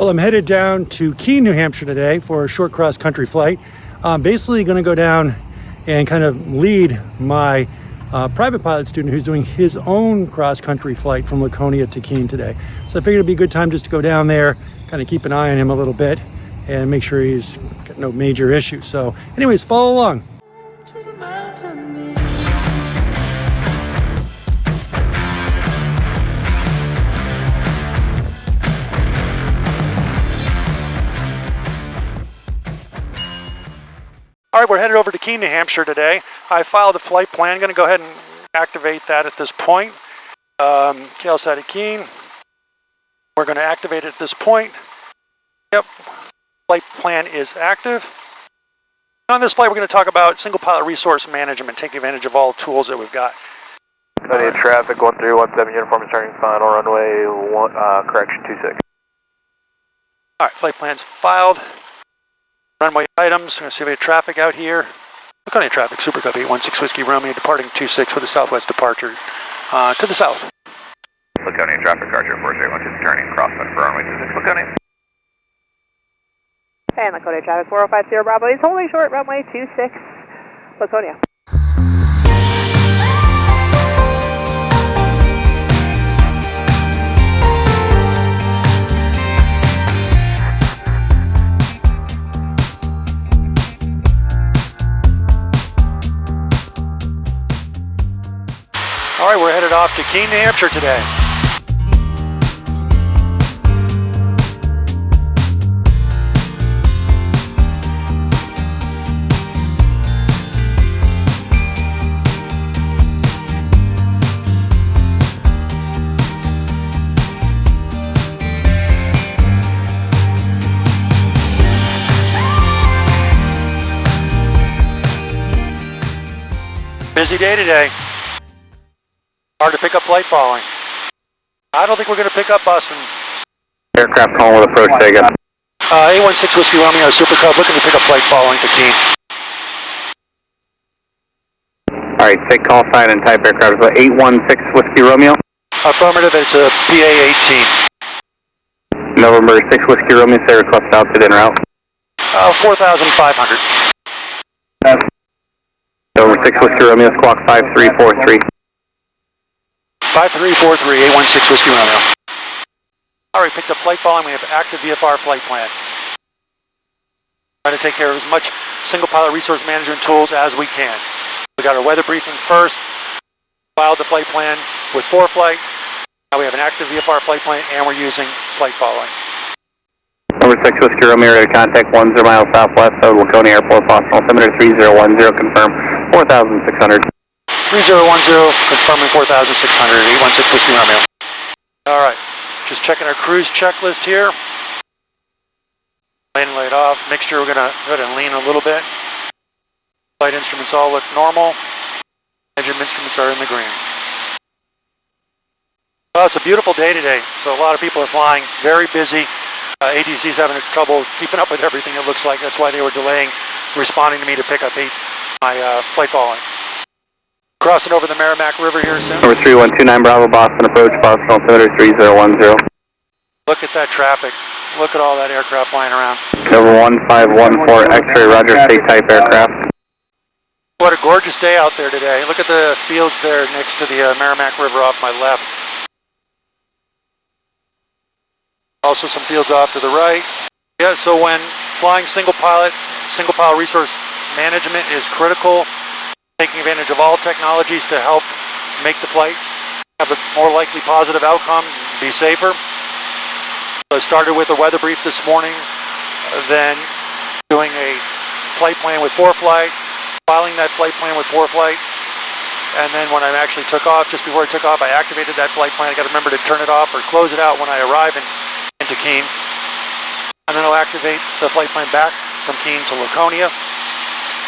Well, I'm headed down to Keene, New Hampshire today for a short cross-country flight. I'm basically going to go down and kind of lead my private pilot student who's doing his own cross-country flight from Laconia to Keene today. So I figured it'd be a good time just to go down there, kind of keep an eye on him a little bit and make sure he's got no major issues. So anyways, follow along. All right, we're headed over to Keene, New Hampshire today. I filed a flight plan. I'm going to go ahead and activate that at this point. KL's out of Keene. We're going to activate it at this point. Yep, flight plan is active. On this flight, we're going to talk about single pilot resource management, taking advantage of all tools that we've got. Traffic 1317, uniform is turning final runway, correction 26. All right, flight plan's filed. Runway items, we're going to see if we have traffic out here. Laconia traffic, Super Cub 816 Whiskey Romeo, departing 26 with a southwest departure to the south. Laconia traffic, Archer 431, turning crosswind for runway 26, Laconia. And Laconia traffic 4050 Bravo is holding short, runway 26, Laconia. All right, we're headed off to Keene, New Hampshire today. Busy day today. Hard to pick up flight following. I don't think we're going to pick up Boston. Aircraft calling with approach, say again. 816 Whiskey Romeo, Super Cub, looking to pick up flight following to Keene. Alright, take call sign and type aircraft. 816 Whiskey Romeo. Affirmative, it's a PA-18. November 6 Whiskey Romeo, say request altitude en route. 4,500. November 6 Whiskey Romeo, squawk 5343. 5343, 816 Whiskey Romeo. All right, picked up flight following. We have active VFR flight plan. Trying to take care of as much single pilot resource management tools as we can. We got our weather briefing first, filed the flight plan with ForeFlight. Now we have an active VFR flight plan and we're using flight following. Number 6 Whiskey Romeo, ready to contact 10 miles southwest of Laconia Airport, Boston, altimeter 3010, confirm 4,600. 3010, confirming 4,600, 816 Whiskey Romeo. All right, just checking our cruise checklist here. Landing light off, mixture, we're gonna go ahead and lean a little bit. Flight instruments all look normal. Engine instruments are in the green. Well, it's a beautiful day today, so a lot of people are flying, very busy. ATC's having trouble keeping up with everything, it looks like. That's why they were delaying responding to me to pick up my flight following. Crossing over the Merrimack River here soon. Number 3129 Bravo, Boston, approach Boston, altimeter 3010. Look at that traffic. Look at all that aircraft flying around. Number 1514 X-ray, Roger, state type aircraft. What a gorgeous day out there today. Look at the fields there next to the Merrimack River off my left. Also some fields off to the right. Yeah, so when flying single pilot resource management is critical. Taking advantage of all technologies to help make the flight have a more likely positive outcome, be safer. So I started with a weather brief this morning, then doing a flight plan with ForeFlight, filing that flight plan with ForeFlight, and then when I actually took off, just before I took off, I activated that flight plan. I got to remember to turn it off or close it out when I arrive into Keene. And then I'll activate the flight plan back from Keene to Laconia.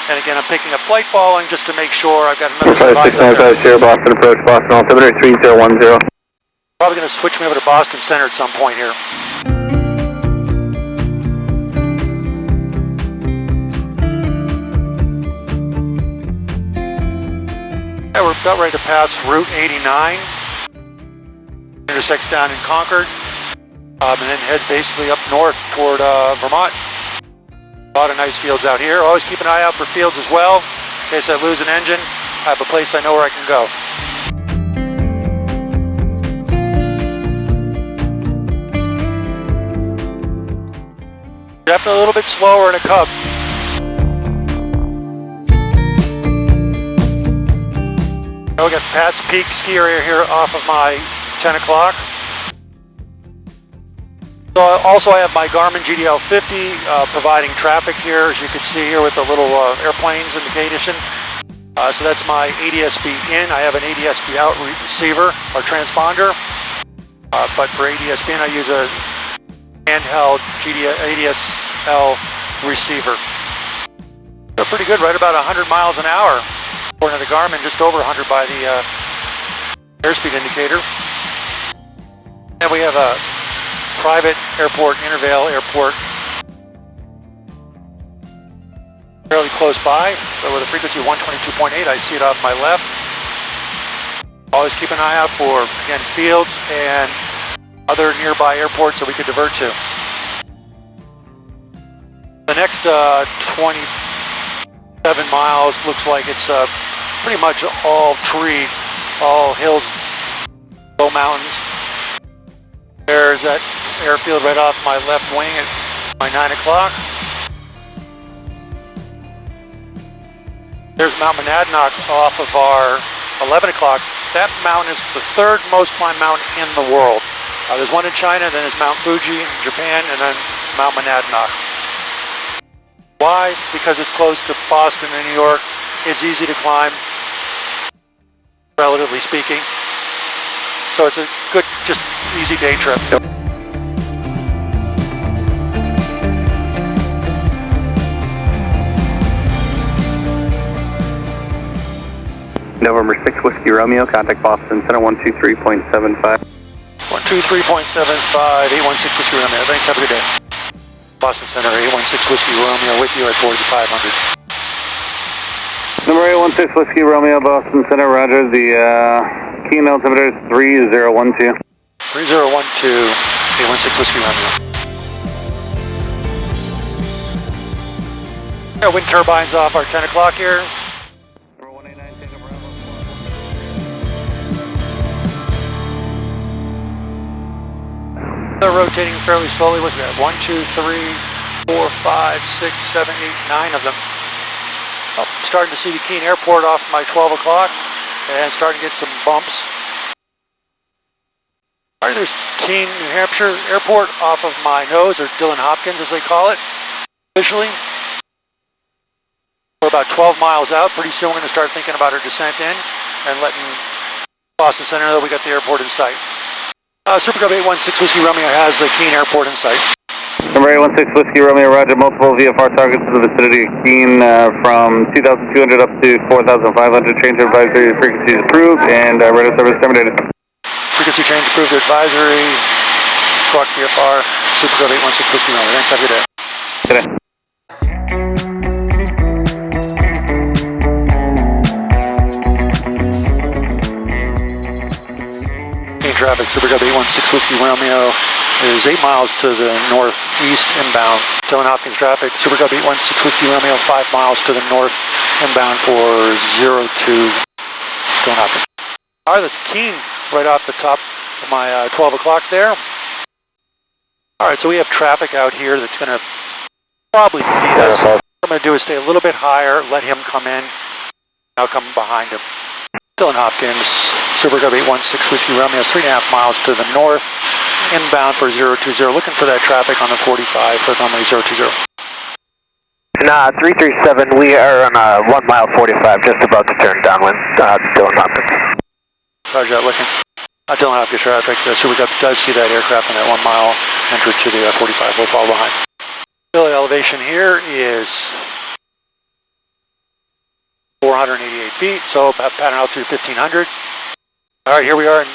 And again, I'm picking up flight following just to make sure I've got another device up there. Boston, approach Boston, altimeter 3010. Probably going to switch me over to Boston Center at some point here. Yeah, we're about ready to pass Route 89. Intersects down in Concord. and then head basically up north toward Vermont. A lot of nice fields out here. Always keep an eye out for fields as well. In case I lose an engine, I have a place I know where I can go. Definitely a little bit slower in a Cub. We got Pat's Peak ski area here off of my 10 o'clock. So also I have my Garmin GDL 50 providing traffic here, as you can see here with the little airplanes indication. So that's my ADSB in. I have an ADSB out receiver or transponder, but for ADSB in I use a handheld ADSL receiver. They're pretty good, right about 100 miles an hour. According to the Garmin, just over 100 by the airspeed indicator. And we have a private airport, Intervale Airport, fairly close by, but with a frequency of 122.8, I see it off my left. Always keep an eye out for, again, fields and other nearby airports that we could divert to. The next 27 miles looks like it's pretty much all tree, all hills, low mountains. There's that airfield right off my left wing at my 9 o'clock. There's Mount Monadnock off of our 11 o'clock. That mountain is the third most climbed mountain in the world. There's one in China, then there's Mount Fuji in Japan, and then Mount Monadnock. Why? Because it's close to Boston and New York. It's easy to climb, relatively speaking. So it's a good, just easy day trip. November 6 Whiskey Romeo, contact Boston Center 123.75. 123.75, 816 Whiskey Romeo. Thanks, have a good day. Boston Center, 816 Whiskey Romeo with you at 4500. Number 816 Whiskey Romeo, Boston Center, roger. The Keene altimeter is 3012. 3012, 816 Whiskey Romeo. Got wind turbines off our 10 o'clock here. Number 189, take a Bravo. They're rotating fairly slowly. What's that? 1, 2, 3, 4, 5, 6, 7, 8, 9 of them. Oh, starting to see the Keene Airport off my 12 o'clock and starting to get some bumps. All right, there's Keene, New Hampshire Airport off of my nose, or Dillon Hopkins as they call it, officially. We're about 12 miles out. Pretty soon we're going to start thinking about our descent in and letting Boston Center know we got the airport in sight. Super Cub 816 Whiskey Romeo has the Keene Airport in sight. Number 816 Whiskey Romeo, roger. Multiple VFR targets to the vicinity of Keene from 2,200 up to 4,500. Change of advisory frequencies approved and radar service terminated. Frequency change approved advisory. Squawk VFR. Super Cub 816 Whiskey Romeo. Thanks, have a good day. Good day. Traffic, Super Cub 816 Whiskey Romeo is 8 miles to the northeast inbound. Dillon Hopkins traffic, Super Cub 816 Whiskey Romeo 5 miles to the north inbound for 02 Dillon Hopkins. Alright, that's Keene right off the top of my 12 o'clock there. Alright, so we have traffic out here that's going to probably beat us. What I'm going to do is stay a little bit higher, let him come in, I'll come behind him. Dillon Hopkins, Super Cub 816 Whiskey Romeo, 3.5 miles to the north, inbound for 020, looking for that traffic on the 45 for runway 020. Nah, 337, we are on 1 mile 45, just about to turn downwind, Dillon Hopkins. Roger that, looking. Dillon Hopkins traffic, Super Cub does see that aircraft on that 1 mile entry to the 45, we'll fall behind. The elevation here is 488 feet, so about pattern altitude 1500. Alright, here we are in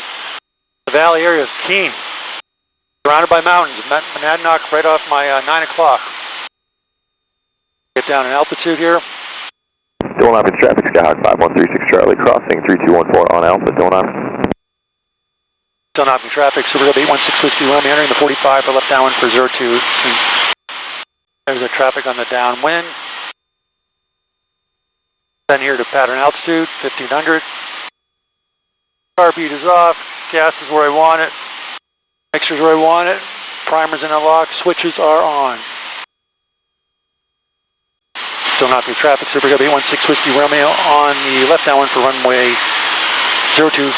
the valley area of Keene, surrounded by mountains. Monadnock right off my 9 o'clock. Get down in altitude here. Dillon Hopkins traffic, Skyhawk 5136 Charlie, crossing 3214 on Alpha, Dillon Hopkins. Still not in traffic. Super Cub 816 Whiskey Romeo entering the 45 for left downwind for 02. There's a traffic on the downwind. Then here to pattern altitude, 1500. Carb heat is off. Gas is where I want it. Mixture's where I want it. Primer's in a lock. Switches are on. Still not through traffic. Super Cub 816 Whiskey Romeo on the left downwind for runway 02.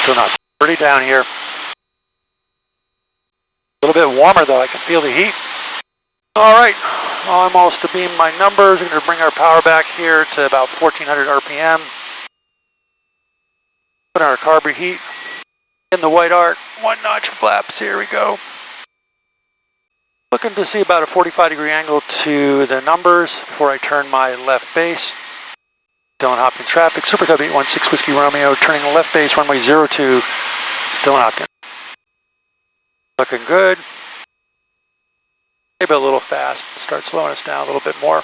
Still not. Pretty down here. A little bit warmer though. I can feel the heat. All right. Almost to beam my numbers. We're going to bring our power back here to about 1400 RPM. Put our carb heat in the white arc. 1 notch flaps. Here we go. Looking to see about a 45-degree angle to the numbers before I turn my left base. Still in Hopkins traffic. Super Cub 816 Whiskey Romeo turning the left base runway 02. Still in Hopkins. Looking good. Maybe a little fast. Start slowing us down a little bit more.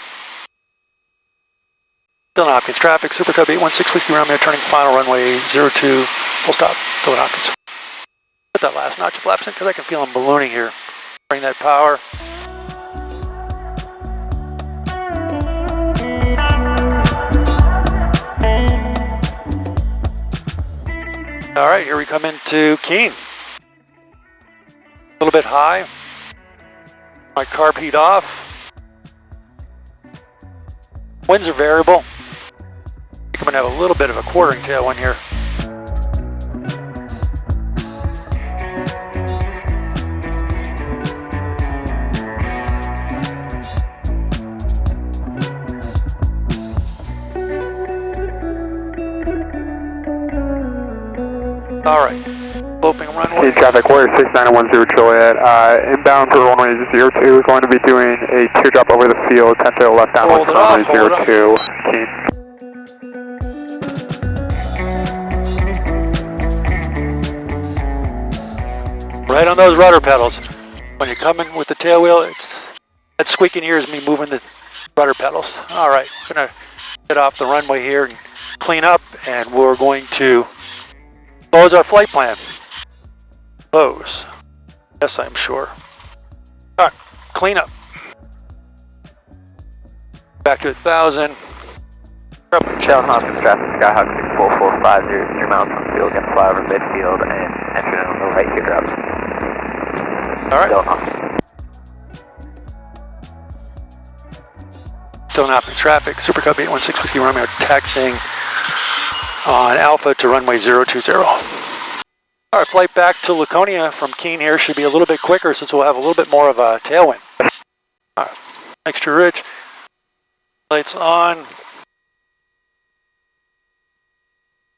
Still in Hopkins traffic. Super Cub 816 Whiskey Romeo turning final runway 02. Full stop. Still in Hopkins. Put that last notch of flaps in because I can feel them ballooning here. Bring that power. All right, here we come into Keene. A little bit high. My carb heat off. Winds are variable. I think I'm gonna have a little bit of a quartering tailwind here. All right, sloping runway. Traffic, Warrior 6910 Juliet. Inbound for runway 02 is going to be doing a teardrop over the field, 10 to the left downwind for runway 02. Keene. Right on those rudder pedals. When you're coming with the tail wheel, that squeaking ear is me moving the rudder pedals. All right, we're gonna get off the runway here and clean up, and we're going to close our flight plan. Close. Yes, I'm sure. All right, clean up. Back to 1,000. Shell Hopkins traffic, Skyhawk 6445, 0 miles from field, gonna fly over midfield and enter in on the right teardrop. All right. Still not in traffic. Super Cub 816 Whiskey Romeo taxiing on Alpha to runway 020. All right, flight back to Laconia from Keene here should be a little bit quicker since we'll have a little bit more of a tailwind. All right, extra rich. Lights on.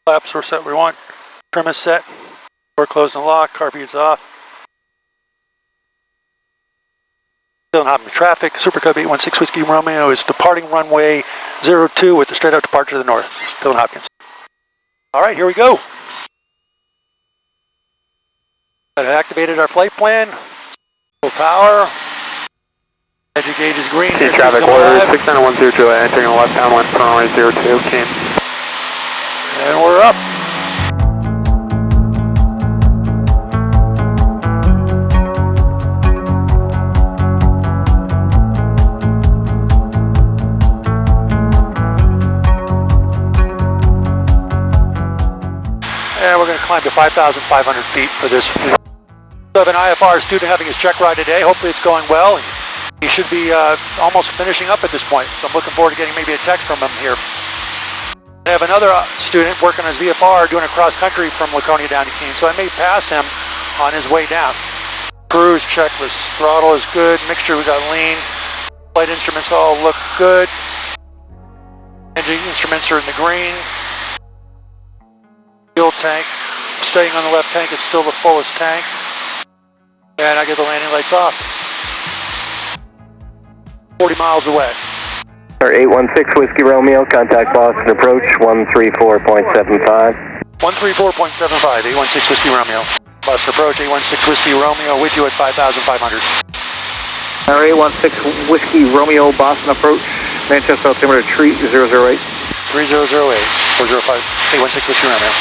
Flaps are set we want. Trim is set. Door closed and locked. Carb heat's off. Still not in traffic. Super Cub 816 Whiskey Romeo is departing runway 02 with the straight out departure to the north. Still in Hopkins. All right, here we go. I activated our flight plan. Full power. Edge gauge is green. Traffic, Warrior 6910 Juliet entering the left downwind for runway 02. Keene. And we're up. And we're going to climb to 5,500 feet for this. We have an IFR student having his check ride today. Hopefully it's going well. He should be almost finishing up at this point. So I'm looking forward to getting maybe a text from him here. I have another student working on his VFR doing a cross country from Laconia down to Keene. So I may pass him on his way down. Cruise checklist. Throttle is good. Mixture we got lean. Flight instruments all look good. Engine instruments are in the green. Fuel tank, staying on the left tank, it's still the fullest tank. And I get the landing lights off. 40 miles away. 816 Whiskey Romeo, contact Boston approach 134.75. 134.75, 816 Whiskey Romeo. Boston approach, 816 Whiskey Romeo with you at 5,500. 816 Whiskey Romeo, Boston approach, Manchester altimeter tree 008. 3008, 405, 816 Whiskey Romeo.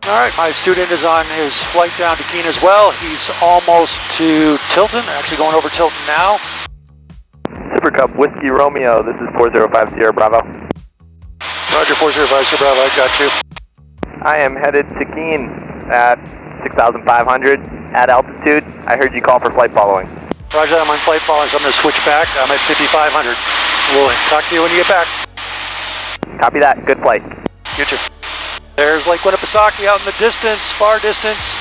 All right, my student is on his flight down to Keene as well. He's almost to Tilton, actually going over Tilton now. Super Cub, Whiskey Romeo, this is 4050 Bravo. Roger, 405 Sierra Bravo, I got you. I am headed to Keene at 6,500 at altitude. I heard you call for flight following. Roger, I'm on flight following, so I'm going to switch back. I'm at 5,500. We'll talk to you when you get back. Copy that, good flight. You too. There's Lake Winnipesaukee out in the distance, far distance.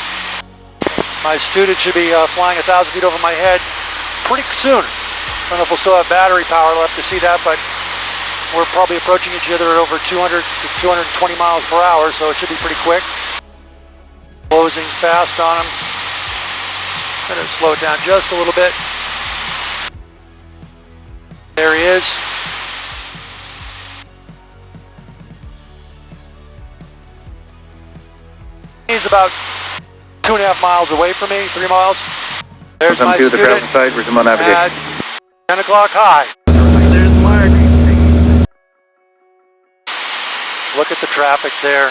My student should be flying 1,000 feet over my head pretty soon. I don't know if we'll still have battery power left to see that, but we're probably approaching each other at over 200 to 220 miles per hour, so it should be pretty quick. Closing fast on him. Gonna slow it down just a little bit. There he is. He's about 2.5 miles away from me, 3 miles. There's my student at 10 o'clock high. There's Mark. Look at the traffic there.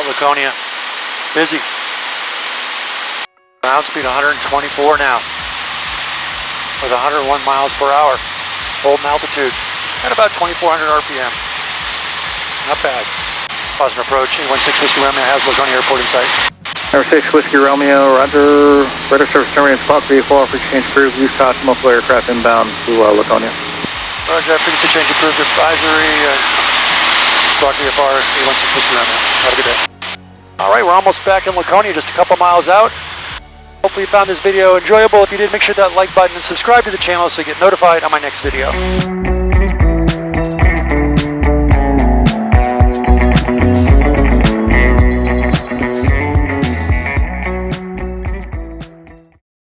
Laconia, busy. Ground speed 124 now, with 101 miles per hour. Holding altitude at about 2,400 RPM. Not bad. Pause and approach. 16 Whiskey Romeo has Laconia Airport in sight. Number 6 Whiskey Romeo, roger. Radar service terminates clock vehicle off exchange approved. Use caution, multiple aircraft inbound to Laconia. Roger, frequency change approved. Advisory. Squawk VFR 816 Whiskey Romeo. Have a good day. All right, we're almost back in Laconia, just a couple miles out. Hopefully you found this video enjoyable. If you did, make sure that like button and subscribe to the channel so you get notified on my next video.